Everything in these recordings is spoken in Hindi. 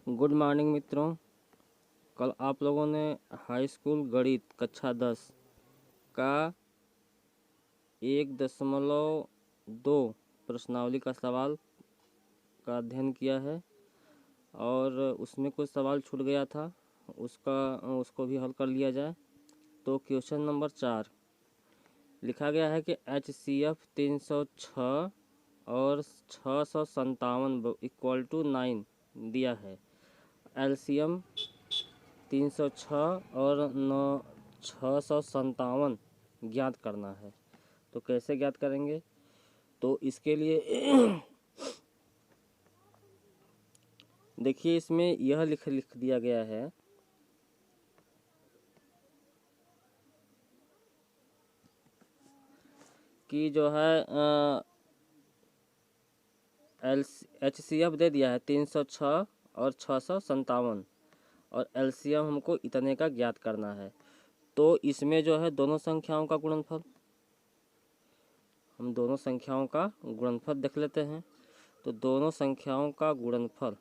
गुड मॉर्निंग मित्रों। कल आप लोगों ने हाई स्कूल गणित कक्षा 10 का 1.2 प्रश्नावली का सवाल का अध्ययन किया है और उसमें कुछ सवाल छूट गया था, उसको भी हल कर लिया जाए। तो क्वेश्चन नंबर 4 लिखा गया है कि HCF 306 और 657 इक्वल टू 9 दिया है। LCM 306 और 657 ज्ञात करना है। तो कैसे ज्ञात करेंगे? तो इसके लिए देखिए, इसमें यह लिख दिया गया है कि जो है HCF दे दिया है 306 और 657 और LCM हमको इतने का ज्ञात करना है। तो इसमें जो है दोनों संख्याओं का गुणनफल, हम दोनों संख्याओं का गुणनफल देख लेते हैं। तो दोनों संख्याओं का गुणनफल,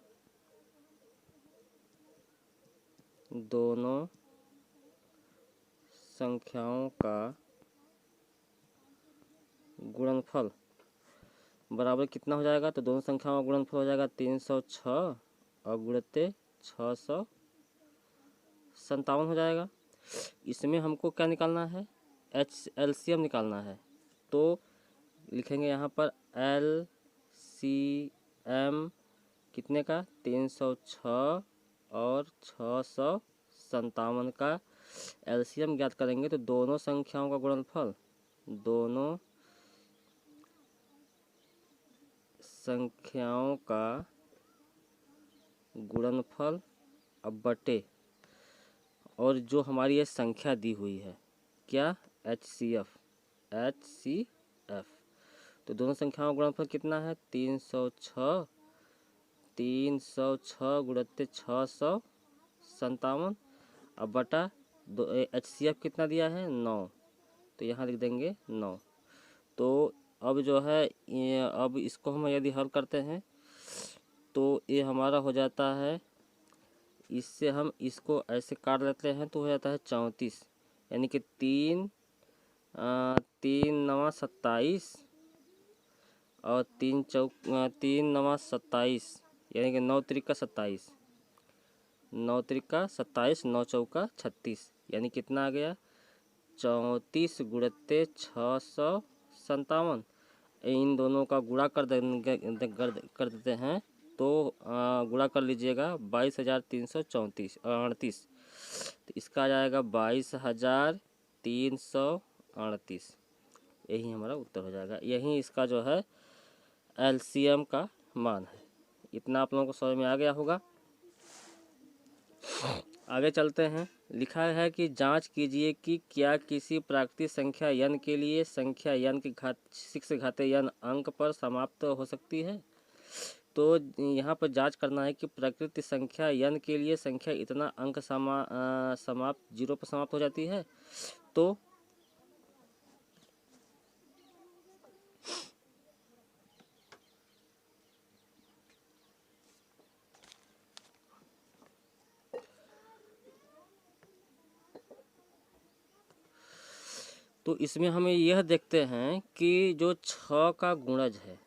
दोनों संख्याओं का गुणनफल बराबर कितना हो जाएगा? तो दोनों संख्याओं का गुणनफल हो जाएगा 306 और गुणित 657 हो जाएगा। इसमें हमको क्या निकालना है? LCM निकालना है। तो लिखेंगे यहाँ पर LCM कितने का? 306 और 657 का LCM ज्ञात करेंगे। तो दोनों संख्याओं का गुणनफल, दोनों संख्याओं का गुणनफल अब बटे, और जो हमारी ये संख्या दी हुई है क्या? HCF। तो दोनों संख्याओं का गुणनफल कितना है? 306 गुणित 657 अब बटा HCF कितना दिया है? 9। तो यहाँ लिख देंगे 9। तो अब जो है अब इसको हम यदि हल करते हैं तो ये हमारा हो जाता है, इससे हम इसको ऐसे काट लेते हैं तो हो जाता है 34, यानी कि 3 9 27 और 3 9 27, यानी कि 9 त्रिका 27, 9 त्रिका 27, 9 चौका 36, यानी कितना आ गया? 34 गुणित 657। इन दोनों का गुणा कर देते हैं तो गुणा कर लीजिएगा 22,338। तो इसका आ जाएगा 22,338। यही हमारा उत्तर हो जाएगा। यही इसका जो है LCM का मान है। इतना आप लोगों को समझ में आ गया होगा। आगे चलते हैं। लिखा है कि जांच कीजिए कि क्या किसी प्राकृतिक संख्या n के लिए संख्या n की घात 6 घाते n अंक पर समाप्त हो सकती है। तो यहाँ पर जांच करना है कि प्राकृतिक संख्या n के लिए संख्या इतना अंक समाप्त 0 पर समाप्त हो जाती है। तो इसमें हमें यह देखते हैं कि जो 6 का गुणज है,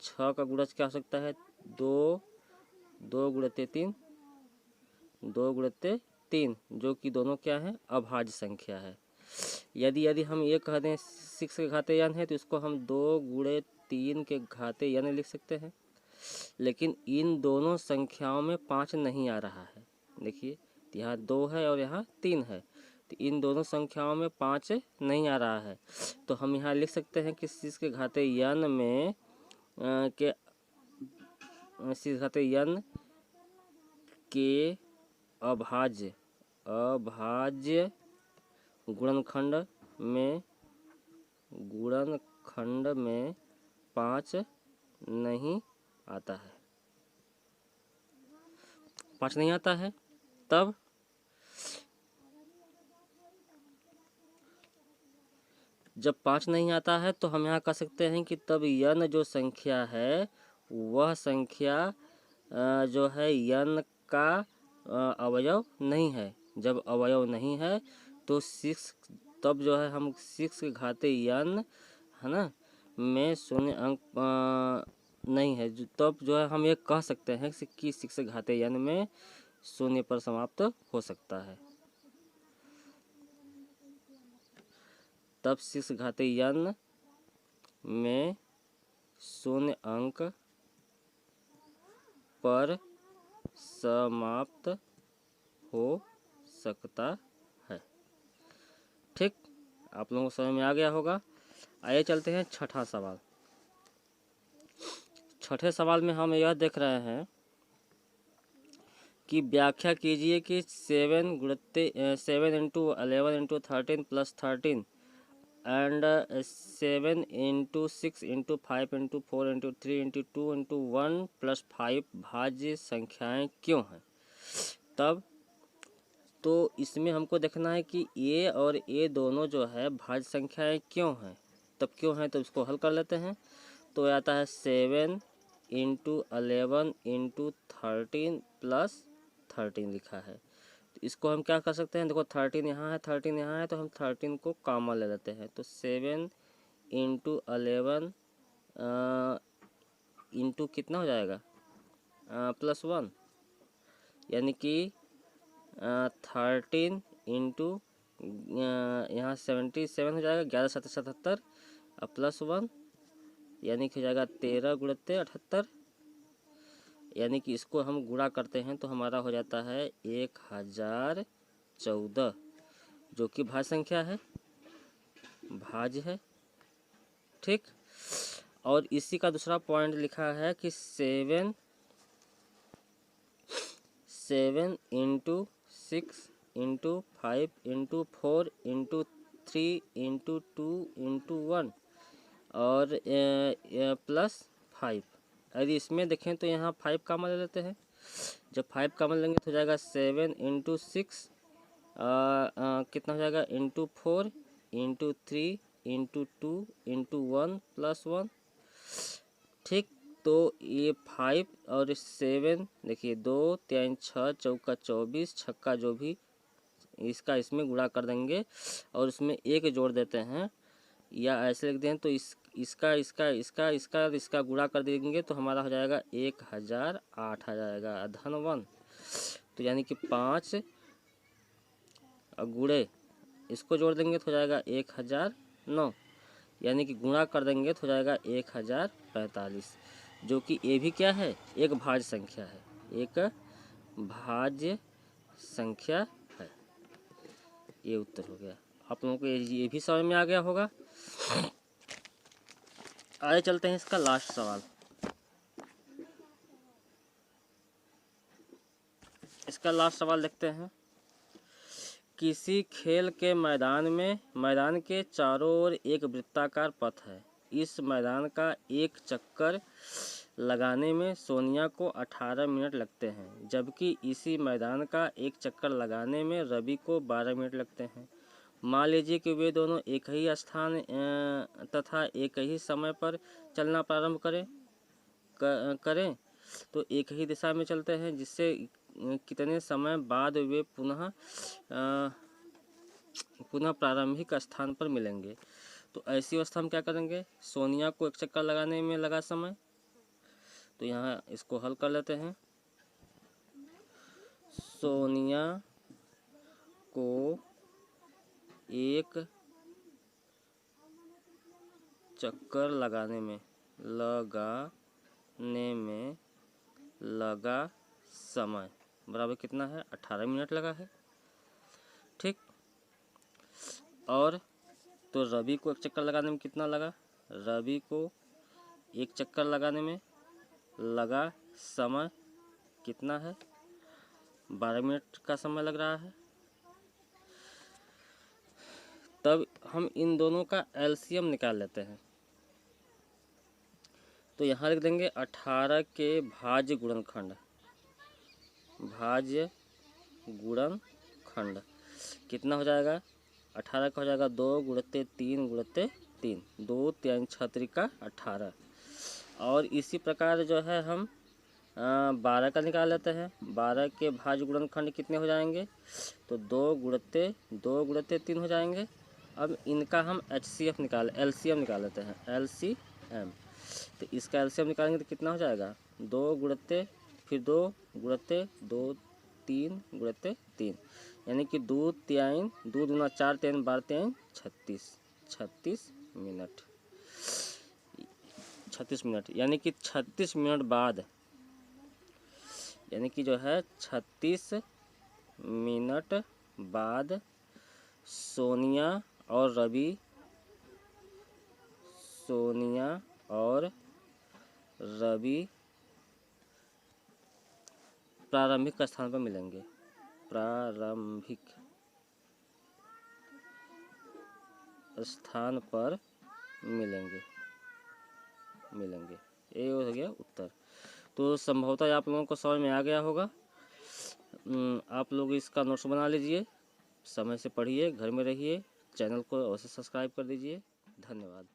6 का गुणज क्या हो सकता है? 2 गुणित 3, 2 गुणित 3, जो कि दोनों क्या है? अभाज्य संख्या है। यदि हम ये कह दें 6 के घाते n है तो इसको हम 2 गुणे 3 के घाते n लिख सकते हैं। लेकिन इन दोनों संख्याओं में 5 नहीं आ रहा है। देखिए, यहाँ 2 है और यहाँ 3 है, तो इन दोनों संख्याओं में 5 नहीं आ रहा है। तो हम यहाँ लिख सकते हैं कि 6 के घाते n में 6 के घाते n के अभाज्य गुणनखंड में 5 नहीं आता है। 5 नहीं आता है। तब जब 5 नहीं आता है तो हम यहाँ कह सकते हैं कि तब n जो संख्या है वह संख्या जो है n का अवयव नहीं है। जब अवयव नहीं है तो 6, तब जो है हम 6 के घातीय n है ना में शून्य अंक नहीं है, तब जो है हम ये कह सकते हैं कि 6 के घातीय n में शून्य पर समाप्त हो सकता है। तब 6 घातीय n में शून्य अंक पर समाप्त हो सकता है। ठीक, आप लोगों को समझ में आ गया होगा। आइए चलते हैं छठा सवाल। छठे सवाल में हम यह देख रहे हैं कि व्याख्या कीजिए कि 7 into 11 into 13 plus 13 and 7 into 6 into 5 into 4 into 3 into 2 into 1 plus 5 भाज्य संख्याएं क्यों हैं। तब तो इसमें हमको देखना है कि ए और ए दोनों जो है भाज्य संख्याएं क्यों हैं। तब क्यों हैं तो इसको हल कर लेते हैं। तो आता है 7 इंटू 11 इंटू 13 प्लस 13 लिखा है। तो इसको हम क्या कर सकते हैं, देखो 13 यहाँ है 13 यहाँ है, तो हम 13 को कॉमन ले लेते हैं। तो 7 इंटू 11 इंटू कितना हो जाएगा प्लस 1, यानी कि 13 इंटू यहाँ 77 हो जाएगा, 11 7 77 और प्लस 1 यानी कि हो जाएगा 13 गुणित 78, यानी कि इसको हम गुणा करते हैं तो हमारा हो जाता है 1014, जो कि भाज्य संख्या है, भाज्य है। ठीक, और इसी का दूसरा पॉइंट लिखा है कि 7 into 6 into 5 into 4 into 3 into 2 into 1 और प्लस 5। यदि इसमें देखें तो यहाँ 5 कॉमन ले लेते हैं। जब 5 कॉमन लेंगे तो हो जाएगा 7 इंटू 6 कितना हो जाएगा into 4 into 3 into 2 into 1 plus 1। ठीक, तो ये 5 और 7 देखिए 2 3 6 चौका 24 छक्का जो भी इसका इसमें गुणा कर देंगे और उसमें एक जोड़ देते हैं, या ऐसे लिख दें तो इसका गुणा कर देंगे तो हमारा हो जाएगा 1008 आ जाएगा धन 1। तो यानी कि 5 गुणे इसको जोड़ देंगे तो हो जाएगा 1009, यानी कि गुणा कर देंगे तो हो जाएगा 1045, जो कि ये भी क्या है, एक भाज्य संख्या है, एक भाज्य संख्या है। ये उत्तर हो गया। आप लोगों को ये भी समझ में आ गया होगा। आगे चलते हैं इसका लास्ट सवाल। इसका लास्ट सवाल देखते हैं। किसी खेल के मैदान के चारों ओर एक वृत्ताकार पथ है। इस मैदान का एक चक्कर लगाने में सोनिया को 18 मिनट लगते हैं, जबकि इसी मैदान का एक चक्कर लगाने में रवि को 12 मिनट लगते हैं। मान लीजिए कि वे दोनों एक ही स्थान तथा एक ही समय पर चलना प्रारंभ करें तो एक ही दिशा में चलते हैं, जिससे कितने समय बाद वे पुनः प्रारंभिक स्थान पर मिलेंगे। तो ऐसी अवस्था में क्या करेंगे, सोनिया को एक चक्कर लगाने में लगा समय, तो यहाँ इसको हल कर लेते हैं। सोनिया को एक चक्कर लगाने में लगा समय बराबर कितना है, 18 मिनट लगा है। ठीक, और तो रवि को एक चक्कर लगाने में कितना लगा, रवि को एक चक्कर लगाने में लगा समय कितना है, 12 मिनट का समय लग रहा है। तब हम इन दोनों का एलसीएम निकाल लेते हैं। तो यहाँ लिख देंगे 18 के भाज्य गुणनखंड कितना हो जाएगा, 18 का हो जाएगा 2 गुणित 3 गुणित 3, 2 3 6 का 18। और इसी प्रकार जो है हम 12 का निकाल लेते हैं। 12 के भाज्य गुणनखंड कितने हो जाएंगे? तो 2 गुणते 3 हो जाएंगे। अब इनका हम HCF LCM निकाल लेते हैं, LCM। तो इसका LCM निकालेंगे तो कितना हो जाएगा? 2 गुणते फिर 2 गुणते 2 3 गुणते 3, यानी कि 2 3 2 दूना 4 3 12 3 36 मिनट। 36 मिनट यानी कि 36 मिनट बाद, यानी कि जो है 36 मिनट बाद सोनिया और रवि प्रारंभिक स्थान पर मिलेंगे। प्रारंभिक स्थान पर मिलेंगे। ये हो गया उत्तर। तो संभवतः आप लोगों को समझ में आ गया होगा। आप लोग इसका नोट्स बना लीजिए, समय से पढ़िए, घर में रहिए, चैनल को अवश्य सब्सक्राइब कर दीजिए। धन्यवाद।